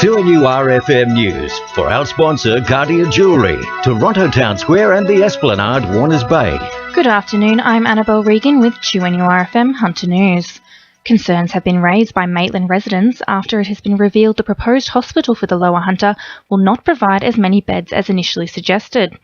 2NURFM News for our sponsor, Cartier Jewellery, Toronto Town Square and the Esplanade, Warners Bay. Good afternoon, I'm Annabelle Regan with 2NURFM Hunter News. Concerns have been raised by Maitland residents after it has been revealed the proposed hospital for the Lower Hunter will not provide as many beds as initially suggested.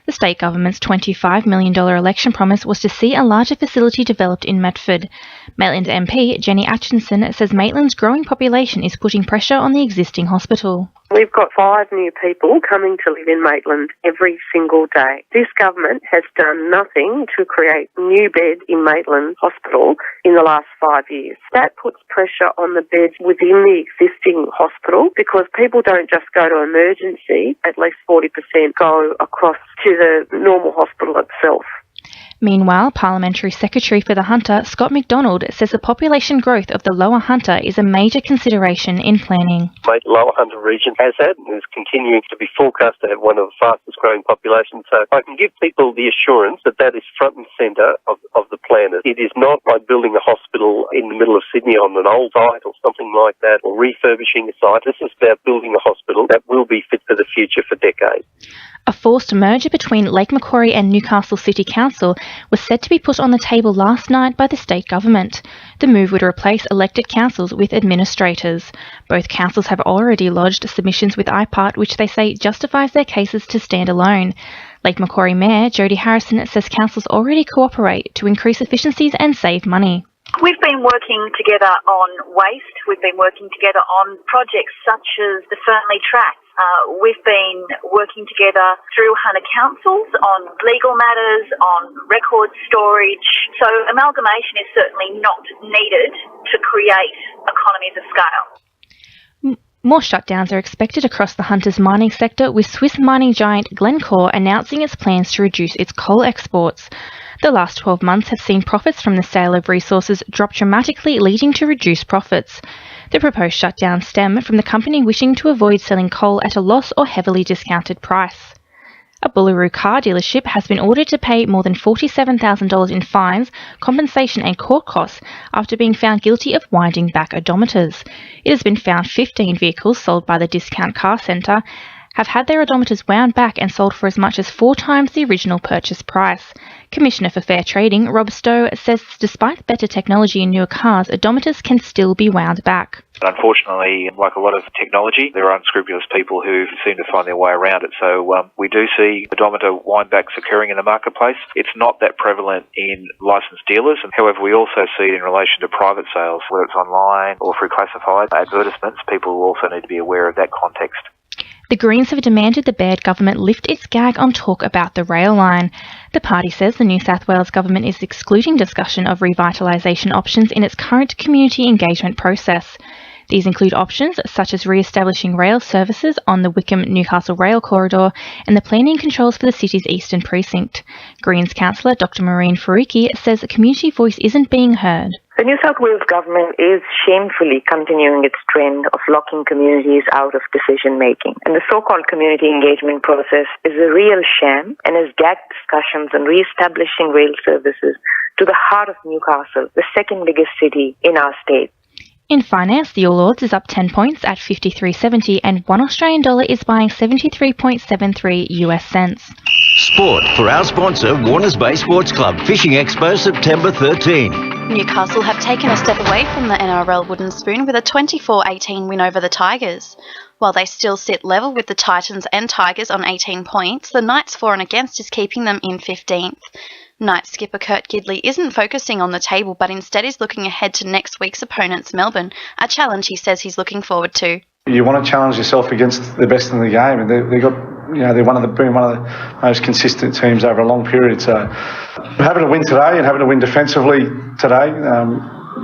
The state government's $25 million election promise was to see a larger facility developed in Medford. Maitland MP Jenny Atchison says Maitland's growing population is putting pressure on the existing hospital. We've got 5 new people coming to live in Maitland every single day. This government has done nothing to create new beds in Maitland Hospital in the last 5 years. That puts pressure on the beds within the existing hospital because people don't just go to emergency, at least 40% go across to the normal hospital itself. Meanwhile, Parliamentary Secretary for the Hunter, Scott McDonald, says the population growth of the Lower Hunter is a major consideration in planning. The Lower Hunter region has had and is continuing to be forecast to have one of the fastest growing populations. So I can give people the assurance that that is front and centre of the plan. It is not like building a hospital in the middle of Sydney on an old site or something like that, or refurbishing a site. This is about building a hospital that will be fit for the future for decades. A forced merger between Lake Macquarie and Newcastle City Council was said to be put on the table last night by the state government. The move would replace elected councils with administrators. Both councils have already lodged submissions with IPART, which they say justifies their cases to stand alone. Lake Macquarie Mayor Jodie Harrison says councils already cooperate to increase efficiencies and save money. We've been working together on waste. We've been working together on projects such as the Fernley Track. We've been working together through Hunter councils on legal matters, on record storage. So amalgamation is certainly not needed to create economies of scale. More shutdowns are expected across the Hunter's mining sector, with Swiss mining giant Glencore announcing its plans to reduce its coal exports. The last 12 months have seen profits from the sale of resources drop dramatically, leading to reduced profits. The proposed shutdown stem from the company wishing to avoid selling coal at a loss or heavily discounted price. A Bullaroo car dealership has been ordered to pay more than $47,000 in fines, compensation and court costs after being found guilty of winding back odometers. It has been found 15 vehicles sold by the Discount Car Centre have had their odometers wound back and sold for as much as 4 times the original purchase price. Commissioner for Fair Trading, Rob Stowe, says despite better technology in newer cars, odometers can still be wound back. Unfortunately, like a lot of technology, there are unscrupulous people who seem to find their way around it. So we do see odometer windbacks occurring in the marketplace. It's not that prevalent in licensed dealers. However, we also see it in relation to private sales, whether it's online or through classified advertisements. People also need to be aware of that context. The Greens have demanded the Baird government lift its gag on talk about the rail line. The party says the New South Wales government is excluding discussion of revitalisation options in its current community engagement process. These include options such as re-establishing rail services on the Wickham-Newcastle rail corridor and the planning controls for the city's eastern precinct. Greens councillor Dr Maureen Faruqi says a community voice isn't being heard. The New South Wales government is shamefully continuing its trend of locking communities out of decision-making. And the so-called community engagement process is a real sham and has gagged discussions on re-establishing rail services to the heart of Newcastle, the second biggest city in our state. In finance, the All Ords is up 10 points at 53.70 and $1 is buying 73.73 US cents. Sport for our sponsor, Warners Bay Sports Club, Fishing Expo, September 13. Newcastle have taken a step away from the NRL wooden spoon with a 24-18 win over the Tigers. While they still sit level with the Titans and Tigers on 18 points, the Knights' for and against is keeping them in 15th. Knights skipper Kurt Gidley isn't focusing on the table but instead is looking ahead to next week's opponents, Melbourne, a challenge he says he's looking forward to. You want to challenge yourself against the best in the game, and they're one of the most consistent teams over a long period. So having a win today and having a win defensively today,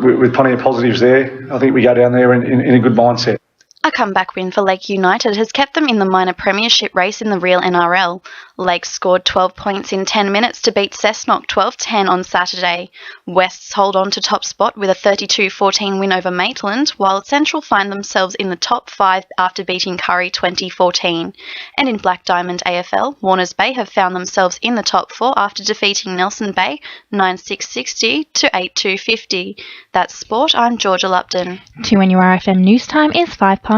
with plenty of positives there, I think we go down there in a good mindset. A comeback win for Lake United has kept them in the minor premiership race in the real NRL. Lake scored 12 points in 10 minutes to beat Cessnock 12-10 on Saturday. Wests hold on to top spot with a 32-14 win over Maitland, while Central find themselves in the top 5 after beating Curry 20-14. And in Black Diamond AFL, Warners Bay have found themselves in the top 4 after defeating Nelson Bay 9-6-60 to 8-2-50. That's sport. I'm Georgia Lupton. 2NURFM News Time is 1:05.